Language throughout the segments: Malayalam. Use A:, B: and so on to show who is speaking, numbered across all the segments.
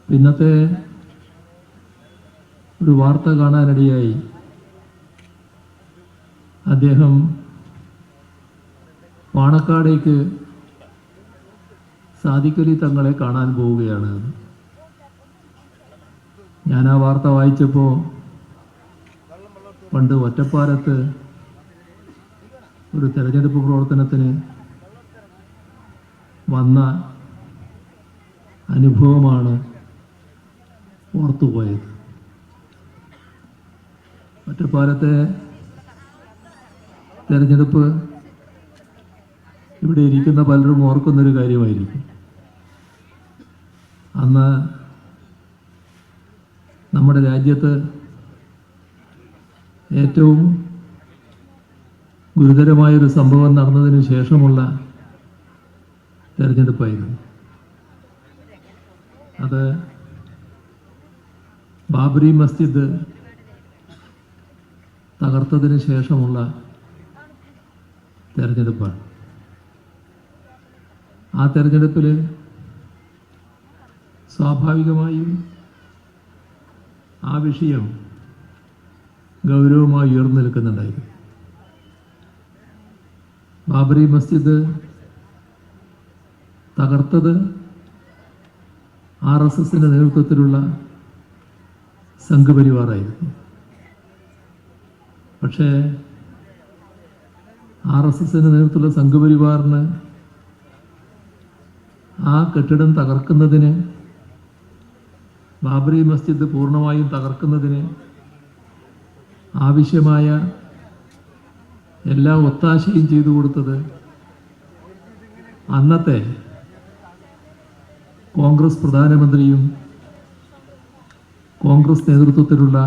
A: ഇന്നത്തെ ഒരു വാർത്ത കാണാനിടയായി. അദ്ദേഹം പാണക്കാടേക്ക് സാദിഖലി തങ്ങളെ കാണാൻ പോവുകയാണ്. ഞാൻ ആ വാർത്ത വായിച്ചപ്പോൾ പണ്ട് ഒറ്റപ്പാലത്ത് ഒരു തെരഞ്ഞെടുപ്പ് പ്രവർത്തനത്തിന് വന്ന അനുഭവമാണ് ഓർത്തുപോയത്. ഒറ്റപ്പാലത്തെ തെരഞ്ഞെടുപ്പ് ഇവിടെ ഇരിക്കുന്ന പലരും ഓർക്കുന്നൊരു കാര്യമായിരിക്കും. അന്ന് നമ്മുടെ രാജ്യത്ത് ഏറ്റവും ഗുരുതരമായൊരു സംഭവം നടന്നതിന് ശേഷമുള്ള തെരഞ്ഞെടുപ്പായിരുന്നു. അത് ബാബറി മസ്ജിദ് തകർത്തതിന് ശേഷമുള്ള തെരഞ്ഞെടുപ്പാണ്. ആ തെരഞ്ഞെടുപ്പിൽ സ്വാഭാവികമായും ആ വിഷയം ഗൗരവമായി ഉയർന്നു നിൽക്കുന്നുണ്ടായിരുന്നു. ബാബറി മസ്ജിദ് തകർത്തത് RSSന്റെ നേതൃത്വത്തിലുള്ള സംഘപരിവാറായിരുന്നു. പക്ഷേ RSSന്റെ നേതൃത്വത്തിലുള്ള സംഘപരിവാറിന് ആ കെട്ടിടം തകർക്കുന്നതിന്, ബാബറി മസ്ജിദ് പൂർണ്ണമായും തകർക്കുന്നതിന് ആവശ്യമായ എല്ലാ ഒത്താശയും ചെയ്തു കൊടുത്തത് അന്നത്തെ കോൺഗ്രസ് പ്രധാനമന്ത്രിയും കോൺഗ്രസ് നേതൃത്വത്തിലുള്ള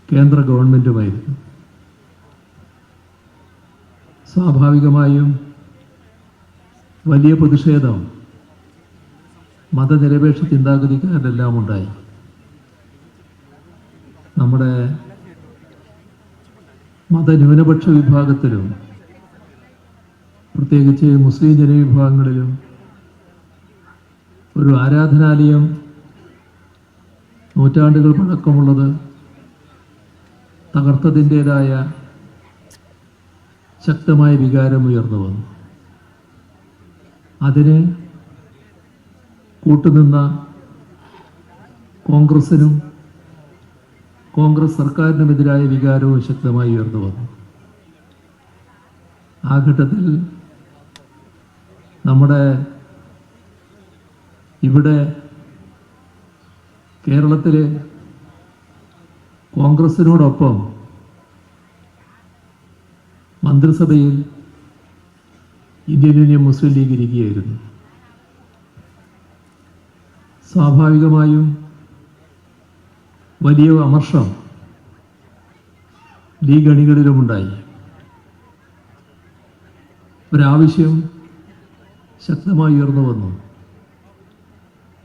A: കേന്ദ്ര ഗവൺമെൻറ്റുമായിരുന്നു. സ്വാഭാവികമായും വലിയ പ്രതിഷേധം മതനിരപേക്ഷ ചിന്താഗതിക്കാരെല്ലാം ഉണ്ടായി. നമ്മുടെ മതന്യൂനപക്ഷ വിഭാഗത്തിലും പ്രത്യേകിച്ച് മുസ്ലിം ജനവിഭാഗങ്ങളിലും ഒരു ആരാധനാലയം നൂറ്റാണ്ടുകൾ പഴക്കമുള്ളത് തകർത്തതിൻ്റേതായ ശക്തമായ വികാരം ഉയർന്നു വന്നു. അതിന് കൂട്ടുനിന്ന കോൺഗ്രസിനും കോൺഗ്രസ് സർക്കാരിനുമെതിരായ വികാരവും ശക്തമായി ഉയർന്നു വന്നു. ആ ഘട്ടത്തിൽ നമ്മുടെ ഇവിടെ കേരളത്തിൽ കോൺഗ്രസിനോടൊപ്പം മന്ത്രിസഭയിൽ ഇന്ത്യൻ യൂണിയൻ മുസ്ലിം ലീഗ് ഇരിക്കുകയായിരുന്നു. സ്വാഭാവികമായും വലിയ അമർഷം ലീഗ് അണികളിലുമുണ്ടായി. ഒരാവശ്യം ശക്തമായി ഉയർന്നു വന്നു.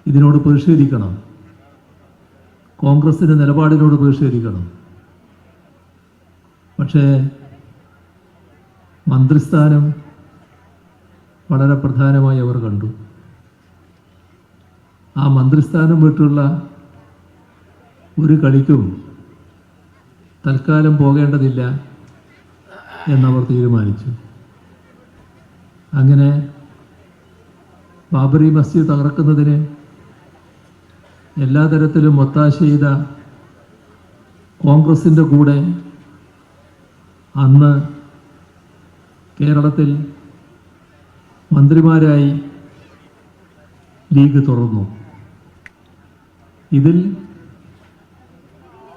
A: ഇതിനോട് പ്രതിഷേധിക്കണം, കോൺഗ്രസിൻ്റെ നിലപാടിനോട് പ്രതിഷേധിക്കണം. പക്ഷേ മന്ത്രിസ്ഥാനം വളരെ പ്രധാനമായി അവർ കണ്ടു. ആ മന്ത്രിസ്ഥാനം വിട്ടുള്ള ഒരു കളിക്കും തൽക്കാലം പോകേണ്ടതില്ല എന്നവർ തീരുമാനിച്ചു. അങ്ങനെ ബാബറി മസ്ജിദ് തകർക്കുന്നതിന് എല്ലാ തരത്തിലും ഒത്താശ ചെയ്ത കോൺഗ്രസിൻ്റെ കൂടെ അന്ന് കേരളത്തിൽ മന്ത്രിമാരായി ലീഗ് തുറന്നു. ഇതിൽ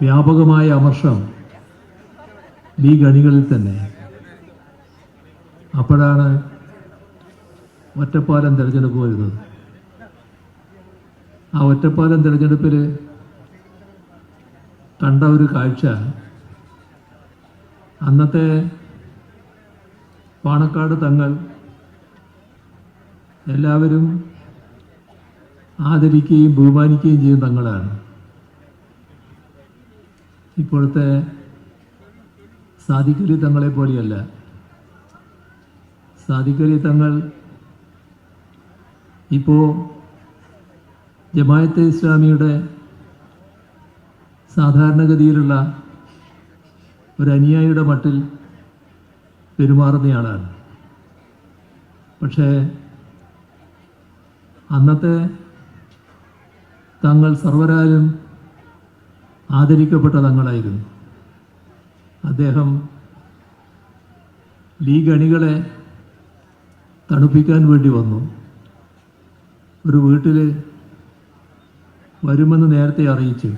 A: വ്യാപകമായ അമർഷം ലീഗ് അണികളിൽ തന്നെ. അപ്പോഴാണ് ഒറ്റപ്പാലം തിരഞ്ഞെടുപ്പ് വരുന്നത്. ആ ഒറ്റപ്പാലം തിരഞ്ഞെടുപ്പിൽ കണ്ട ഒരു കാഴ്ച, അന്നത്തെ പാണക്കാട് തങ്ങൾ എല്ലാവരും ആദരിക്കുകയും ബഹുമാനിക്കുകയും ചെയ്യുന്ന തങ്ങളാണ്. ഇപ്പോഴത്തെ സാദിഖലി തങ്ങളെ പോലെയല്ല. സാദിഖലി തങ്ങൾ ഇപ്പോൾ ജമാഅത്തെ ഇസ്ലാമിയുടെ സാധാരണഗതിയിലുള്ള ഒരു അനുയായിയുടെ മട്ടിൽ പെരുമാറുന്നയാളാണ്. പക്ഷേ അന്നത്തെ തങ്ങൾ സർവരാലും ആദരിക്കപ്പെട്ട തങ്ങളായിരുന്നു. അദ്ദേഹം ലീഗ് അണികളെ തണുപ്പിക്കാൻ വേണ്ടി വന്നു. ഒരു വീട്ടിൽ വരുമെന്ന് നേരത്തെ അറിയിച്ചു.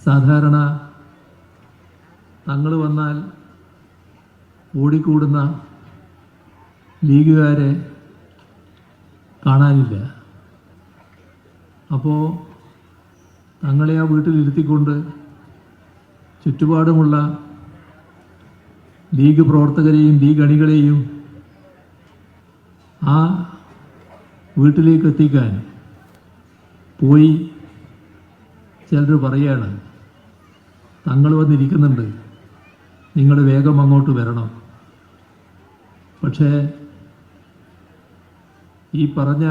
A: സാധാരണ തങ്ങൾ വന്നാൽ ഓടിക്കൂടുന്ന ലീഗുകാരെ കാണാനില്ല. അപ്പോൾ തങ്ങളെ ആ വീട്ടിലിരുത്തിക്കൊണ്ട് ചുറ്റുപാടുമുള്ള ലീഗ് പ്രവർത്തകരെയും ലീഗ് അണികളെയും ആ വീട്ടിലേക്ക് എത്തിക്കാൻ പോയി ചിലർ പറയാണ്, തങ്ങൾ വന്നിരിക്കുന്നുണ്ട്, നിങ്ങൾ വേഗം അങ്ങോട്ട് വരണം. പക്ഷേ ഈ പറഞ്ഞ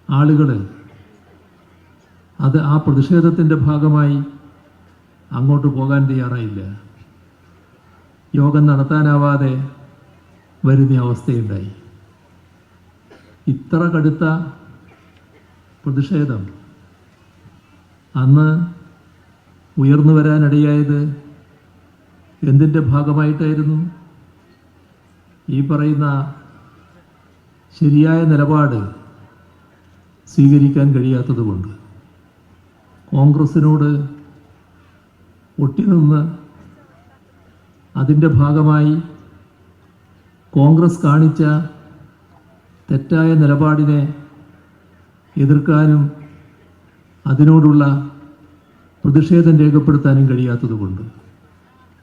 A: ആളുകൾ അത് ആ പ്രതിഷേധത്തിൻ്റെ ഭാഗമായി അങ്ങോട്ട് പോകാൻ തയ്യാറായില്ല. യോഗം നടത്താനാവാതെ വരുന്ന അവസ്ഥയുണ്ടായി. ഇത്ര കടുത്ത പ്രതിഷേധം അന്ന് ഉയർന്നു വരാനിടയായത് എന്തിൻ്റെ ഭാഗമായിട്ടായിരുന്നു? ഈ പറയുന്ന ശരിയായ നിലപാട് സ്വീകരിക്കാൻ കഴിയാത്തതുകൊണ്ട്, കോൺഗ്രസിനോട് ഒട്ടിനിന്ന് അതിൻ്റെ ഭാഗമായി കോൺഗ്രസ് കാണിച്ച തെറ്റായ നിലപാടിനെ എതിർക്കാനും അതിനോടുള്ള പ്രതിഷേധം രേഖപ്പെടുത്താനും കഴിയാത്തതുകൊണ്ട്